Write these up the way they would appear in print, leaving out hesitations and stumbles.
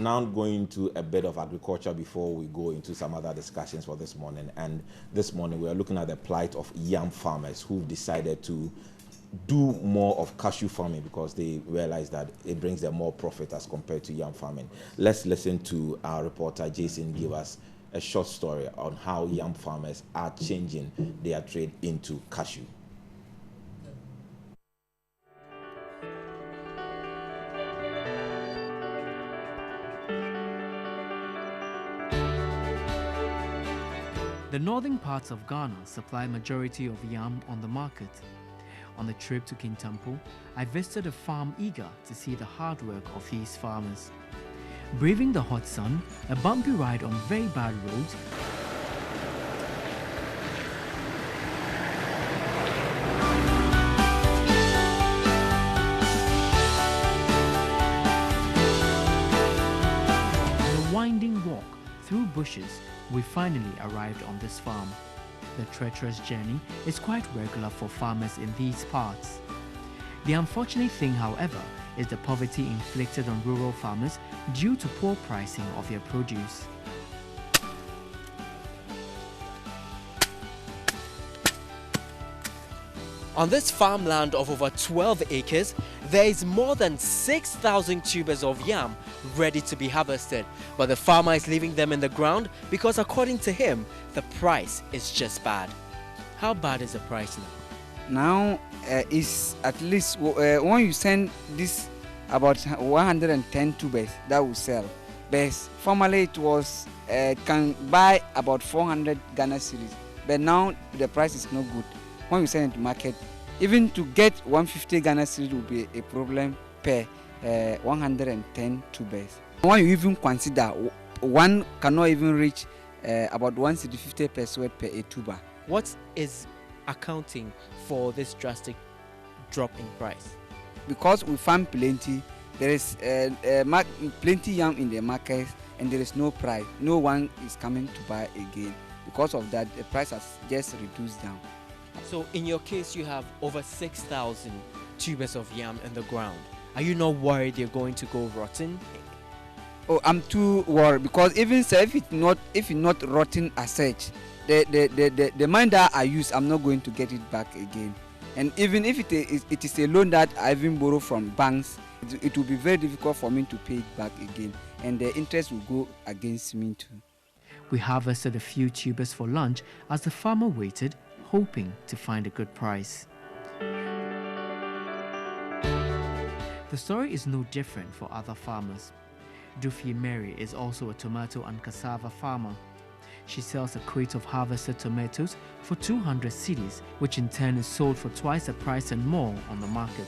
now going into a bit of agriculture before we go into some other discussions for this morning. And this morning we are looking at the plight of yam farmers who've decided to do more of cashew farming because they realize that it brings them more profit as compared to yam farming. Let's listen to our reporter Jason give us a short story on how yam farmers are changing their trade into cashew. The northern parts of Ghana supply majority of yam on the market. On the trip to Kintampo, I visited a farm eager to see the hard work of these farmers. Braving the hot sun, a bumpy ride on very bad roads, and a winding walk through bushes, we finally arrived on this farm. The treacherous journey is quite regular for farmers in these parts. The unfortunate thing, however, is the poverty inflicted on rural farmers due to poor pricing of their produce. On this farmland of over 12 acres, there is more than 6,000 tubers of yam ready to be harvested, but the farmer is leaving them in the ground because according to him, the price is just bad. How bad is the price now? Now is at least when you send this about 110 tubers that will sell. But formerly it was can buy about 400 Ghana cedis, but now the price is not good. When you send it to market, even to get 150 Ghana cedis will be a problem per 110 tubers. When you even consider one cannot even reach about 150 per sweat per a tuber. What is accounting for this drastic drop in price? Because we farm plenty, there is plenty yam in the market and there is no price. No one is coming to buy again. Because of that, the price has just reduced down. So in your case, you have over 6,000 tubers of yam in the ground. Are you not worried they're going to go rotten? Oh, I'm too worried because even so, if it's not rotten as such, the money that I use, I'm not going to get it back again. And even if it is a loan that I even borrow from banks, it will be very difficult for me to pay it back again, and the interest will go against me too. We harvested a few tubers for lunch as the farmer waited, hoping to find a good price. The story is no different for other farmers. Dufie Mary is also a tomato and cassava farmer. She sells a crate of harvested tomatoes for 200 cedis, which in turn is sold for twice the price and more on the market.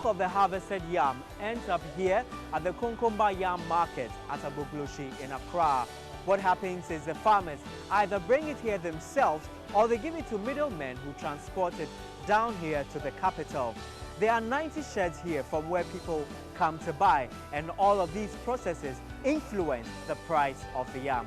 Of the harvested yam ends up here at the Konkomba Yam Market at Abogloshi in Accra. What happens is the farmers either bring it here themselves or they give it to middlemen who transport it down here to the capital. There are 90 sheds here from where people come to buy, and all of these processes influence the price of the yam.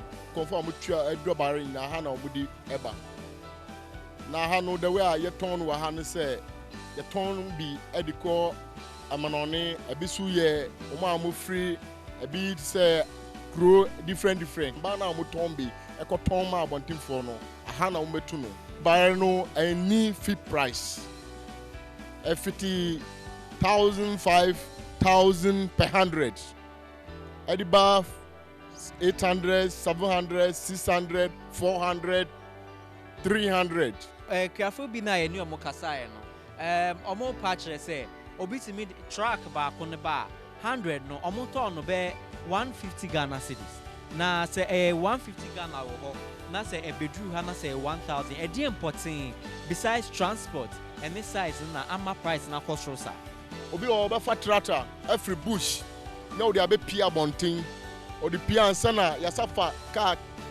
Amanone ebisu ye omo free ebi say grow different ba na omotombi ekoton ma abontin for no aha na ometu no ba no any feed price 50,000 5,000 per 100 ediba 800 700 600 400 300 Krafu bi na ye ni omo kasa ye no omo patch say obi to me track back on the bar 100 no omoto no be 150 Ghana cedis na say 150 Ghana wo na say e bedru ha na say 1,000 e dey important besides transport and this size na ama price na cost rosa obi o be fa tractor every bush na o dey be pia bontin o dey pia ansa na yasafa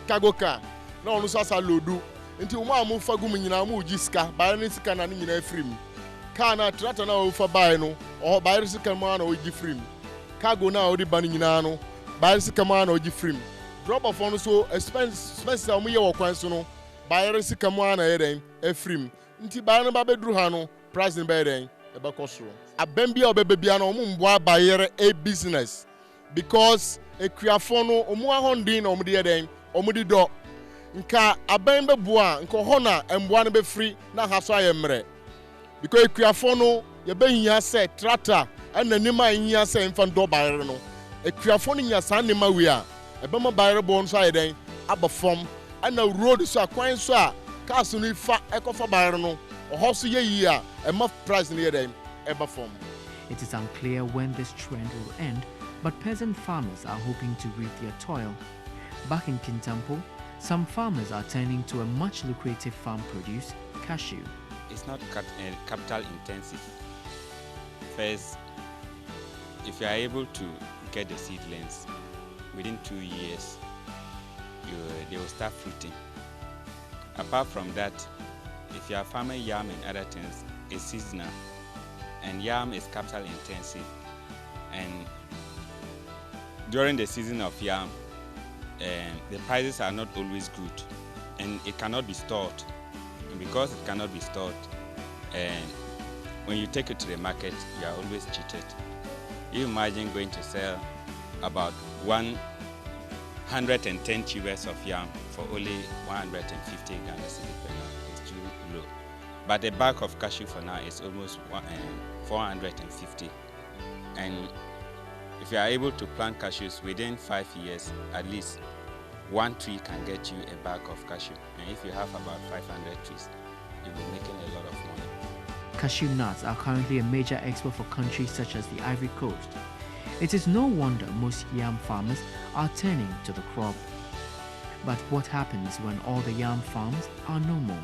cargo car na onu so asa lodu nti o ma mu fagum nyina mu giska ba ni sika na nyina free car na tractor na ofa buy no or buy sika mu na ogi free cargo na odi ban nyina no buy sika mu na ogi free drop off no so expense am ye wo kwan so no buy sika mu na ye den e free nti buy no ba beduru ha no price ni be den e ba kosoro abem bia obebebia na omu mboa buy a business because ekuafo no omu ahondin na omu de ye den omu di do nka aban be boa nka ho na emboa no be free na ha so ayemre because ekuafo no ye be hia se tractor ana nima hia se mfa ndo bayere no ekuafo no nya san nima wi a ebe ma bayere bo so ayeden abafom ana road so akwan so a cars no ifa ekofa bayere no oho so ye yi a ema price no yeden ebafom. It is unclear when this trend will end, but peasant farmers are hoping to reap their toil. Back in Kintampo, some farmers are turning to a much lucrative farm produce, cashew. It's not capital intensive. First, if you are able to get the seedlings within 2 years, they will start fruiting. Apart from that, if you are farming yam and other things, it's seasonal, and yam is capital intensive. And during the season of yam, the prices are not always good, and it cannot be stored. And because it cannot be stored, when you take it to the market, you are always cheated. You imagine going to sell about 110 tubers of yam for only 150 Ghana cedis per yam. It's too low. But the bag of cashew for now is almost 450. And if you are able to plant cashews within 5 years, at least one tree can get you a bag of cashew. And if you have about 500 trees, you'll be making a lot of money. Cashew nuts are currently a major export for countries such as the Ivory Coast. It is no wonder most yam farmers are turning to the crop. But what happens when all the yam farms are no more?